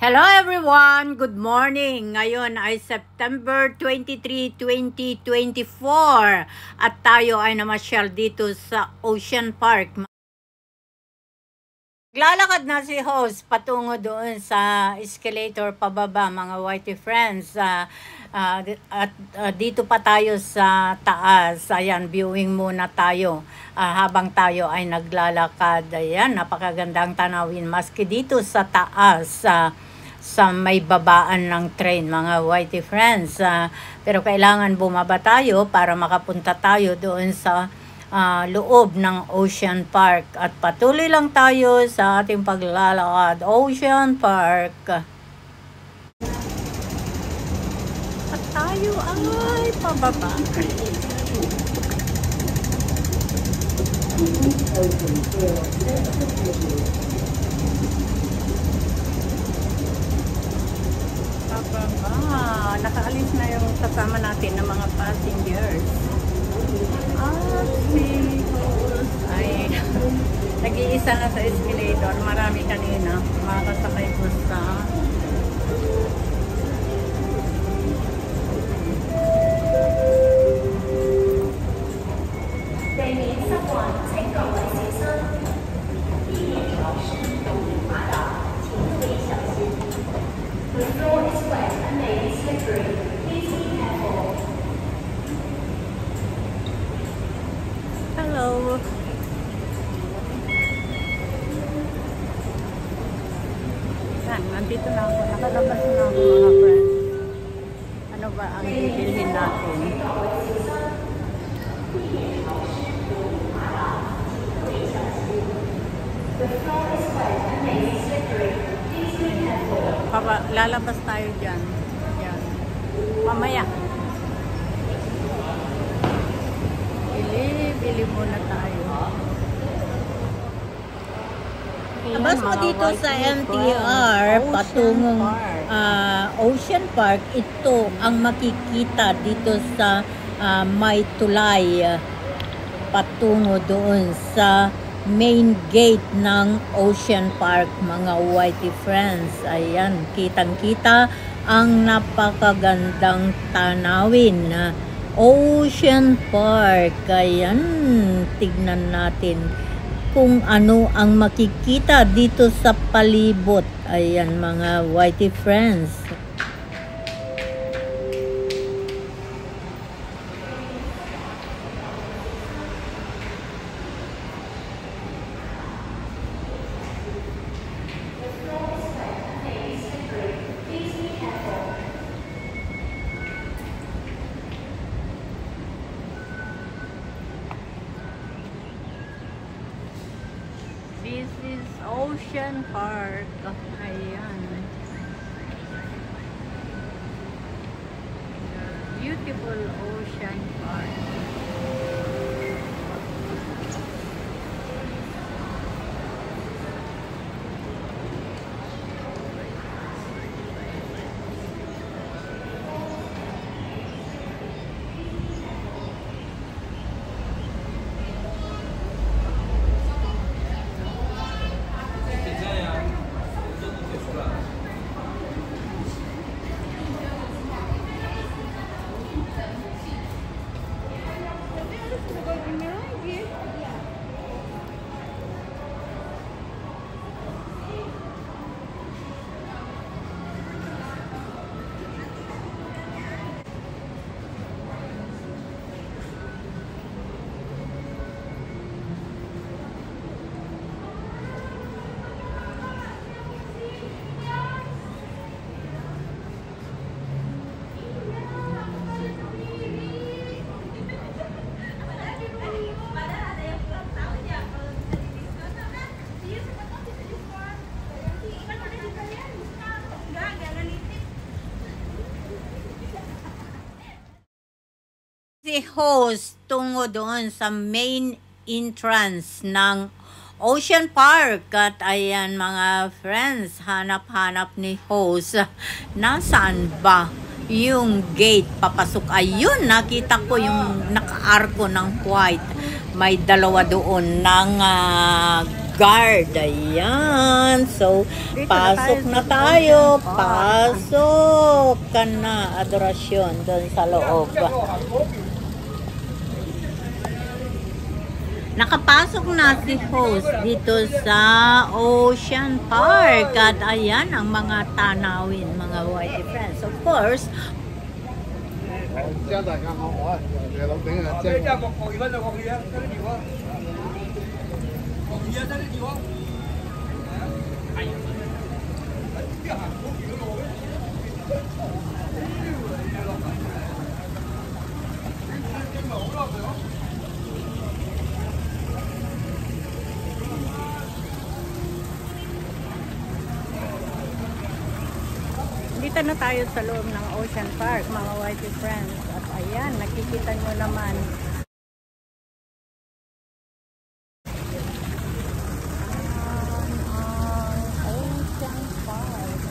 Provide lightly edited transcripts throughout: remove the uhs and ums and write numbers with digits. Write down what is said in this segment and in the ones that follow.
Hello everyone! Good morning! Ngayon ay September 23, 2024 at tayo ay namasyal dito sa Ocean Park. Lalakad na si host patungo doon sa escalator pababa, mga whitey friends. Dito pa tayo sa taas. Ayan, viewing muna tayo habang tayo ay naglalakad. Ayan, napakagandang tanawin maski dito sa taas. Sa may babaan ng train, mga whitey friends. Pero kailangan bumaba tayo para makapunta tayo doon sa loob ng Ocean Park. At patuloy lang tayo sa ating paglalakad. Ocean Park. At tayo ay pababa. Nakaalis na yung kasama natin ng mga passengers. Si host ay nag-iisa na sa escalator. Marami kanina makakasakay ko sa Hello. Yan, nandito na ako. Nakalabas na ako, mga friends. Ano ba ang bibilhin natin? Lalabas tayo dyan. Yan. Mamaya. Bili muna tayo. Labas mo dito sa MTR patungong Ocean Park. Ito ang makikita dito sa May Tulay patungo doon sa main gate ng Ocean Park, mga whitey friends. Ayan, kitang-kita ang napakagandang tanawin na Ocean Park. Ayan, tignan natin kung ano ang makikita dito sa palibot. Ayan, mga whitey friends. This is Ocean Park. Ayan. Beautiful Ocean Park. Si host tungo doon sa main entrance ng Ocean Park. At ayan, mga friends, hanap-hanap ni host. Nasaan ba yung gate papasok? Ayun, nakita ko yung naka-arko ng white. May dalawa doon ng guard. Ayan. So, pasok na tayo. Pasok ka na. Adorasyon doon sa loob. Nakapasok na si host dito sa Ocean Park. At ayan ang mga tanawin, mga white friends. Of course, 这样子看好我，这老等下这样。dito na tayo sa loob ng Ocean Park, mga white friends. At ayan, nakikita nyo naman. Ocean Park.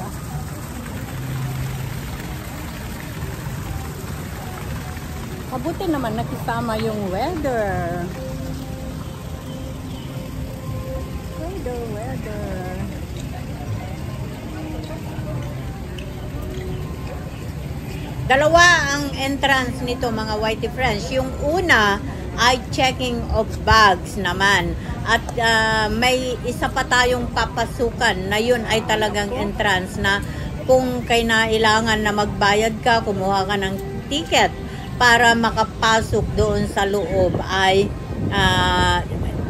Mabuti naman nakisama yung weather. Weather. Dalawa ang entrance nito, mga whitey friends. Yung una ay checking of bags naman. At may isa pa tayong papasukan na yun ay talagang entrance na kung kailangan na magbayad ka, kumuha ka ng ticket para makapasok doon sa loob ay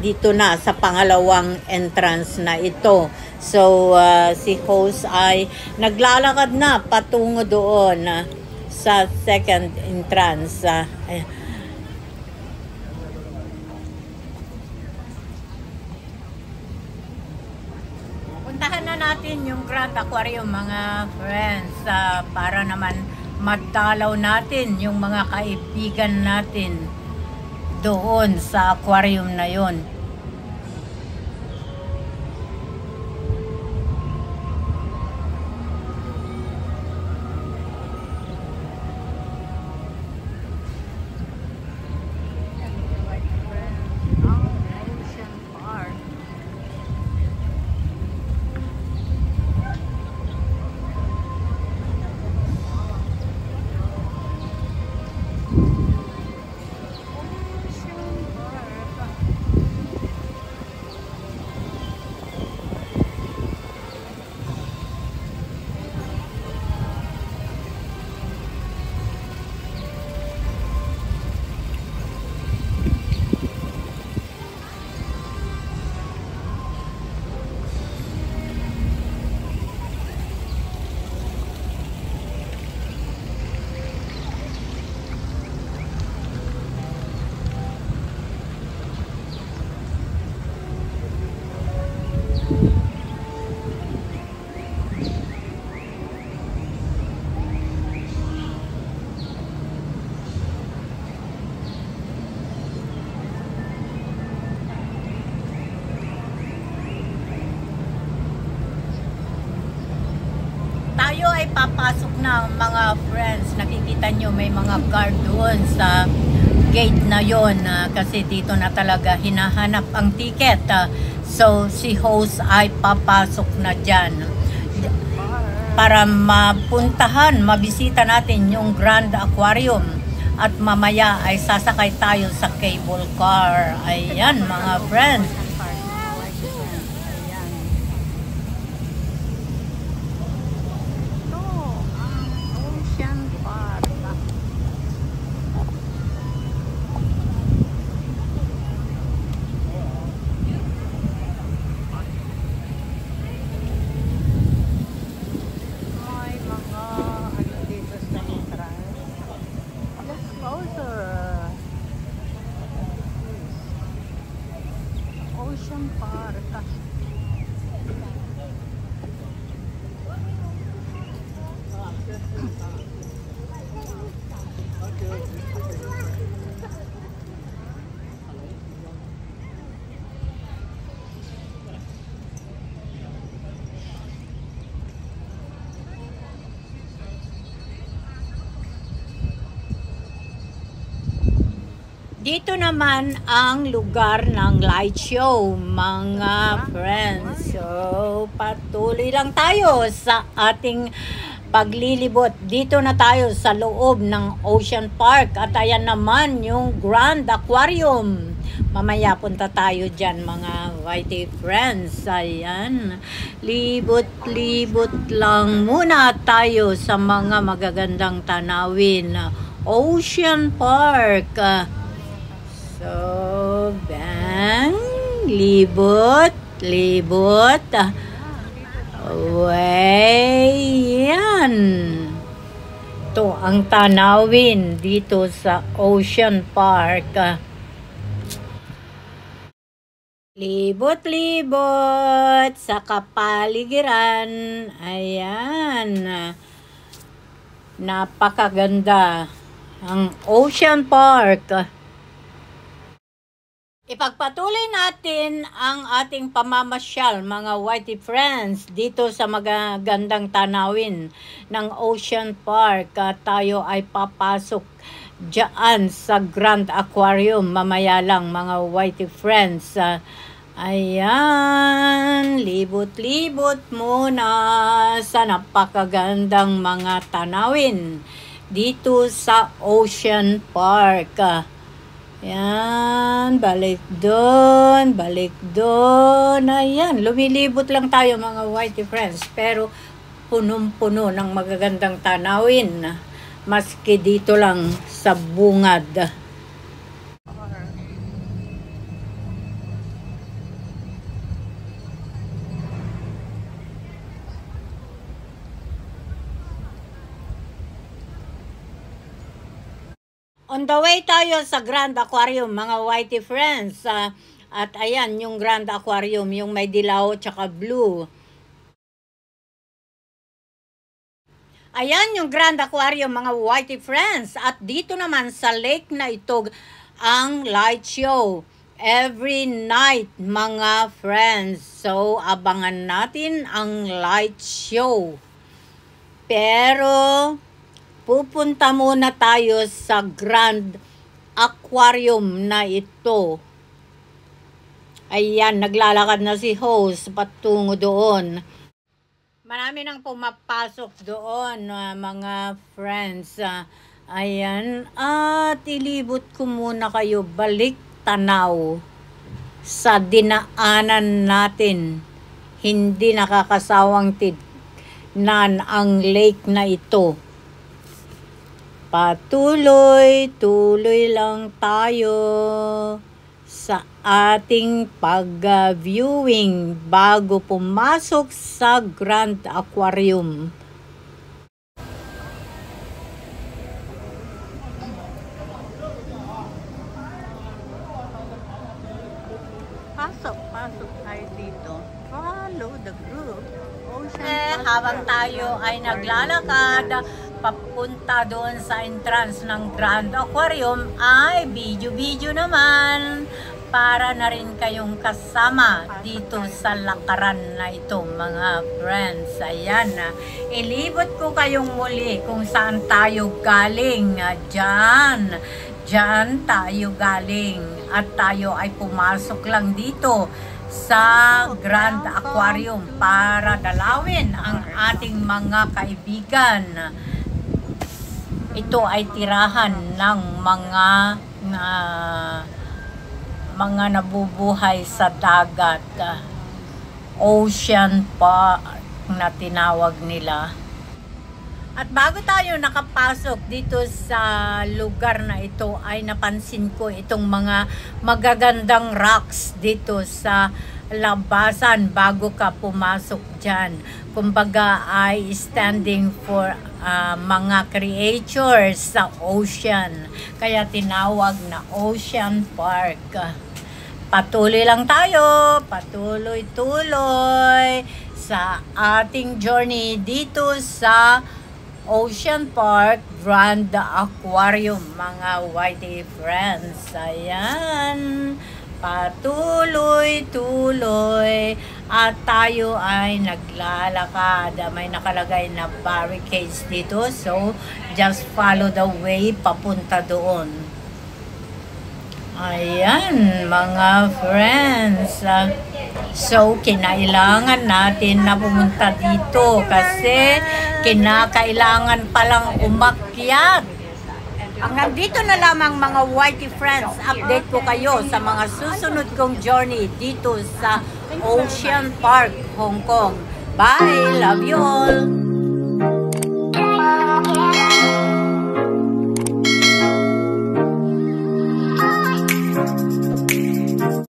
dito na sa pangalawang entrance na ito. So, si host ay naglalakad na patungo doon sa second entrance. Puntahan na natin yung Grand Aquarium, mga friends, para naman magdalaw natin yung mga kaibigan natin doon sa aquarium na yon. Tayo ay papasok na, mga friends. Nakikita nyo may mga guard doon sa gate na yon, kasi dito na talaga hinahanap ang ticket. So si host ay papasok na dyan para mapuntahan, mabisita natin yung Grand Aquarium. At mamaya ay sasakay tayo sa cable car. Ayan, mga friends. Dito naman ang lugar ng light show, mga friends. So, patuloy lang tayo sa ating paglilibot. Dito na tayo sa loob ng Ocean Park. At ayan naman yung Grand Aquarium. Mamaya punta tayo dyan, mga whitey friends. Ayan. Libot-libot lang muna tayo sa mga magagandang tanawin. Ocean Park. So, bang, libot, yan. Ito ang tanawin dito sa Ocean Park. Libot sa kapaligiran. Ayan. Napakaganda ang Ocean Park. Ipagpatuloy natin ang ating pamamasyal, mga whitey friends, dito sa magagandang tanawin ng Ocean Park. Tayo ay papasok dyan sa Grand Aquarium mamaya lang, mga whitey friends. Ayan, libot-libot muna sa napakagandang mga tanawin dito sa Ocean Park. Yan, balik doon. Ayan, lumilibot lang tayo, mga whitey friends. Pero punong-puno ng magagandang tanawin. Maski dito lang sa bungad. On the way tayo sa Grand Aquarium, mga whitey friends. At ayan, yung Grand Aquarium, yung may dilaw tsaka blue. Ayan yung Grand Aquarium, mga whitey friends. At dito naman sa lake na ito, ang light show. Every night, mga friends. So, abangan natin ang light show. Pero pupunta muna tayo sa Grand Aquarium na ito. Ayan, naglalakad na si host patungo doon. Marami nang pumapasok doon, mga friends. Ayan, at ilibot ko muna kayo, balik tanaw sa dinaanan natin. Hindi nakakasawang tignan ang lake na ito. Patuloy lang tayo sa ating pag-viewing bago pumasok sa Grand Aquarium. Pasok tayo dito. Follow the group. Habang tayo ay naglalakad papunta doon sa entrance ng Grand Aquarium, ay video naman para na rin kayong kasama dito sa lakaran na ito, mga friends. Ayan, ilibot ko kayong muli kung saan tayo galing. Diyan tayo galing at tayo ay pumasok lang dito sa Grand Aquarium para dalawin ang ating mga kaibigan. Ito ay tirahan ng mga nabubuhay sa dagat. Ocean Park na tinawag nila. At bago tayo nakapasok dito sa lugar na ito, ay napansin ko itong mga magagandang rocks dito sa labasan bago ka pumasok dyan. Kumbaga ay standing for mga creatures sa ocean. Kaya tinawag na Ocean Park. Patuloy lang tayo, patuloy sa ating journey dito sa Ocean Park Grand Aquarium, mga whitey friends. Ayan, patuloy at tayo ay naglalakad. May nakalagay na barricades dito, so just follow the way papunta doon. Ayan, mga friends. So, kinailangan natin na pumunta dito kasi kinakailangan palang umakyat. Hanggang dito na lamang mga Whitey friends. Update ko kayo sa mga susunod kong journey dito sa Ocean Park, Hong Kong. Bye! Love you all!